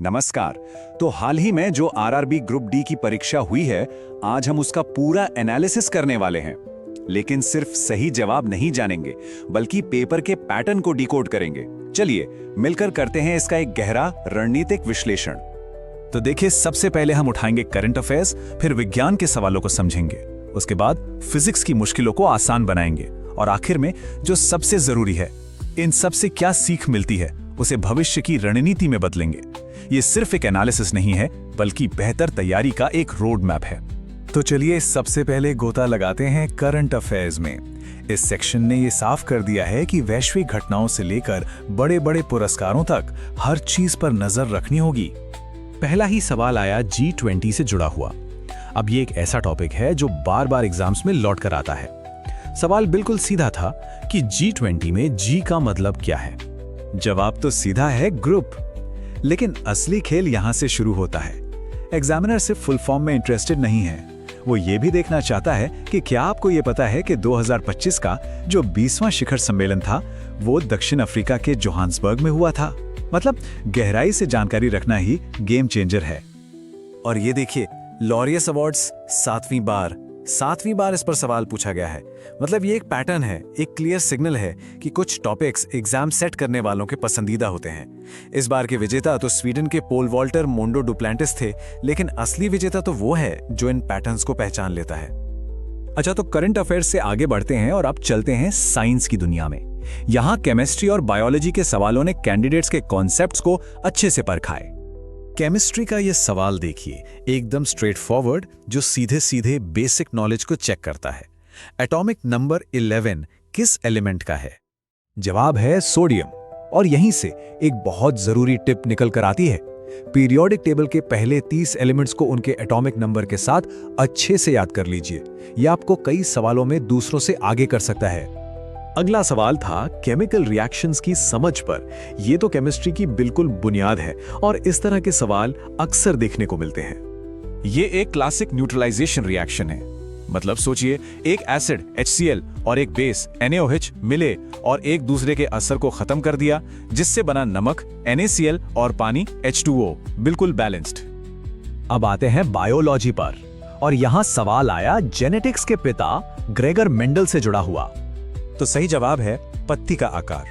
नमस्कार। तो हाल ही में जो आरआरबी ग्रुप डी की परीक्षा हुई है, आज हम उसका पूरा एनालिसिस करने वाले हैं। लेकिन सिर्फ सही जवाब नहीं जानेंगे, बल्कि पेपर के पैटर्न को डिकोड करेंगे। चलिए मिलकर करते हैं इसका एक गहरा रणनीतिक विश्लेषण। तो देखिए, सबसे पहले हम उठाएंगे करंट अफेयर्स, फिर विज्ञान के सवालों को समझेंगे, उसके बाद फिजिक्स की मुश्किलों को आसान बनाएंगे और आखिर में जो सबसे जरूरी है, इन सब से क्या सीख मिलती है, उसे भविष्य की रणनीति में बदलेंगे। ये सिर्फ एक एनालिसिस नहीं है, बल्कि बेहतर तैयारी का एक रोड मैप है। तो चलिए सबसे पहले गोता लगाते हैं करंट अफेयर्स में। इस सेक्शन ने ये साफ कर दिया है कि वैश्विक घटनाओं से लेकर बड़े बड़े पुरस्कारों तक हर चीज पर नजर रखनी होगी। पहला ही सवाल आया G20 से जुड़ा हुआ। अब ये एक ऐसा टॉपिक है जो बार बार एग्जाम्स में लौट कर आता है। सवाल बिल्कुल सीधा था कि G20 में G का मतलब क्या है। जवाब तो सीधा है, ग्रुप। लेकिन असली खेल यहां से शुरू होता है। एग्जामिनर सिर्फ फुल फॉर्म में इंटरेस्टेड नहीं है, वो ये भी देखना चाहता है कि क्या आपको ये पता है कि 2025 का जो 20वां शिखर सम्मेलन था, वो दक्षिण अफ्रीका के जोहान्सबर्ग में हुआ था। मतलब गहराई से जानकारी रखना ही गेम चेंजर है। और ये देखिए, लॉरियस अवार्ड्स 7वीं बार इस पर सवाल पूछा गया है। मतलब ये एक पैटर्न है, एक क्लियर सिग्नल है कि कुछ टॉपिक्स एग्जाम सेट करने वालों के पसंदीदा होते हैं। इस बार के विजेता तो स्वीडन के पोल वॉल्टर मोंडो डुप्लांटिस थे, लेकिन असली विजेता तो वो है जो इन पैटर्न्स को पहचान लेता है। अच्छा, तो करंट अफेयर्स से आगे बढ़ते हैं और अब चलते हैं साइंस की दुनिया में। यहाँ केमिस्ट्री और बायोलॉजी के सवालों ने कैंडिडेट्स के कॉन्सेप्ट्स को अच्छे से परखाए। केमिस्ट्री का यह सवाल देखिए, एकदम स्ट्रेट फॉरवर्ड, जो सीधे सीधे बेसिक नॉलेज को चेक करता है। एटॉमिक नंबर 11 किस एलिमेंट का है? जवाब है सोडियम। और यहीं से एक बहुत जरूरी टिप निकल कर आती है। पीरियोडिक टेबल के पहले 30 एलिमेंट्स को उनके एटॉमिक नंबर के साथ अच्छे से याद कर लीजिए। यह आपको कई सवालों में दूसरों से आगे कर सकता है। अगला सवाल था केमिकल रिएक्शंस की समझ पर। यह तो केमिस्ट्री की बिल्कुल बुनियाद है और इस तरह के सवाल अक्सर देखने को मिलते हैं। यह एक क्लासिक न्यूट्रलाइजेशन रिएक्शन है। मतलब सोचिए, एक एसिड HCl और एक बेस NaOH मिले और एक दूसरे के असर को खत्म कर दिया, जिससे बना नमक NaCl और पानी H2O, बिल्कुल बैलेंस्ड। अब आते हैं बायोलॉजी पर, और यहां सवाल आया जेनेटिक्स के पिता ग्रेगर मेंडल से जुड़ा हुआ। तो सही जवाब है पत्ती का आकार।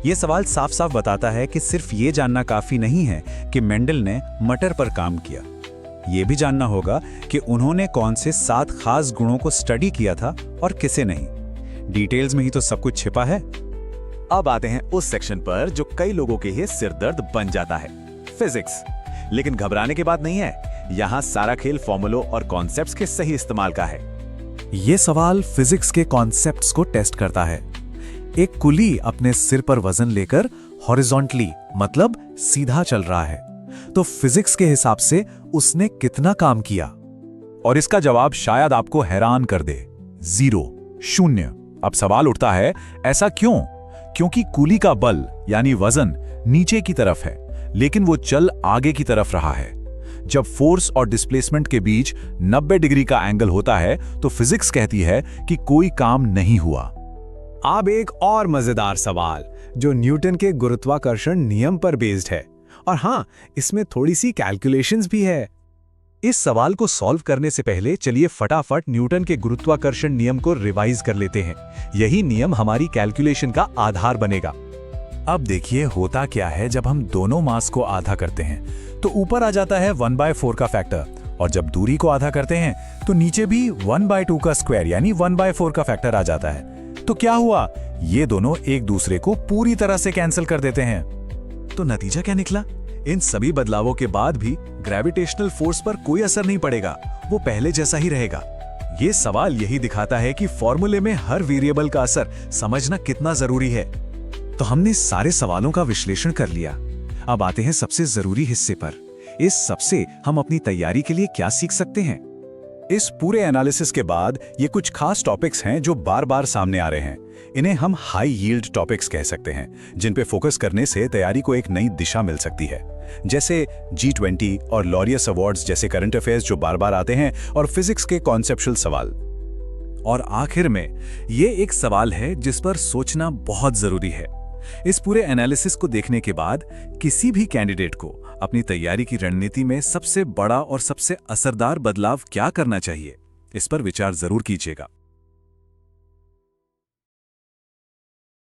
यह सवाल साफ साफ बताता है कि सिर्फ ये जानना काफी नहीं है कि मेंडल ने मटर पर काम किया। यह भी जानना होगा कि उन्होंने कौन से 7 खास गुणों को स्टडी किया था और किसे नहीं। डिटेल्स में ही तो सब कुछ छिपा है। अब आते हैं उस सेक्शन पर जो कई लोगों के लिए सिरदर्द बन जाता है, फिजिक्स। लेकिन घबराने की बात नहीं है, यहां सारा खेल फॉर्मूलों और कॉन्सेप्ट्स के सही इस्तेमाल का है। यह सवाल फिजिक्स के कॉन्सेप्ट्स को टेस्ट करता है। एक कुली अपने सिर पर वजन लेकर हॉरिजॉन्टली, मतलब सीधा चल रहा है, तो फिजिक्स के हिसाब से उसने कितना काम किया? और इसका जवाब शायद आपको हैरान कर दे, 0, 0। अब सवाल उठता है, ऐसा क्यों? क्योंकि कुली का बल यानी वजन नीचे की तरफ है, लेकिन वो चल आगे की तरफ रहा है। जब फोर्स और डिस्प्लेसमेंट के बीच 90 डिग्री का एंगल होता है, तो फिजिक्स कहती है कि कोई काम नहीं हुआ। अब एक और मजेदार सवाल जो न्यूटन के गुरुत्वाकर्षण नियम पर बेस्ड है, और हां, इसमें थोड़ी सी कैलकुलेशंस भी है। इस सवाल को सॉल्व करने से पहले चलिए फटाफट न्यूटन के गुरुत्वाकर्षण नियम को रिवाइज कर लेते हैं। यही नियम हमारी कैलकुलेशन का आधार बनेगा। अब देखिए, होता क्या है, जब हम दोनों मास को आधा करते हैं तो ऊपर आ जाता है 1/4 का फैक्टर, और जब दूरी को आधा करते हैं तो नीचे भी 1/2 का स्क्वायर यानी 1/4 का फैक्टर आ जाता है। तो क्या हुआ? ये दोनों एक दूसरे को पूरी तरह से कैंसिल कर देते हैं। तो नतीजा क्या निकला? इन सभी बदलावों के बाद भी ग्रेविटेशनल फोर्स पर कोई असर नहीं पड़ेगा, वो पहले जैसा ही रहेगा। ये सवाल यही दिखाता है कि फॉर्मूले में हर वेरिएबल का असर समझना कितना जरूरी है। तो हमने सारे सवालों का विश्लेषण कर लिया। अब आते हैं सबसे जरूरी हिस्से पर। इस सबसे हम अपनी तैयारी के लिए क्या सीख सकते हैं? इस पूरे एनालिसिस के बाद ये कुछ खास टॉपिक्स हैं जो बार बार सामने आ रहे हैं। इन्हें हम हाई यील्ड टॉपिक्स कह सकते हैं, जिन पे फोकस करने से तैयारी को एक नई दिशा मिल सकती है। जैसे G20 और लॉरियस अवार्ड्स जैसे करंट अफेयर्स जो बार बार आते हैं, और फिजिक्स के कॉन्सेप्चुअल सवाल। और आखिर में ये एक सवाल है जिस पर सोचना बहुत जरूरी है। इस पूरे एनालिसिस को देखने के बाद किसी भी कैंडिडेट को अपनी तैयारी की रणनीति में सबसे बड़ा और सबसे असरदार बदलाव क्या करना चाहिए, इस पर विचार जरूर कीजिएगा।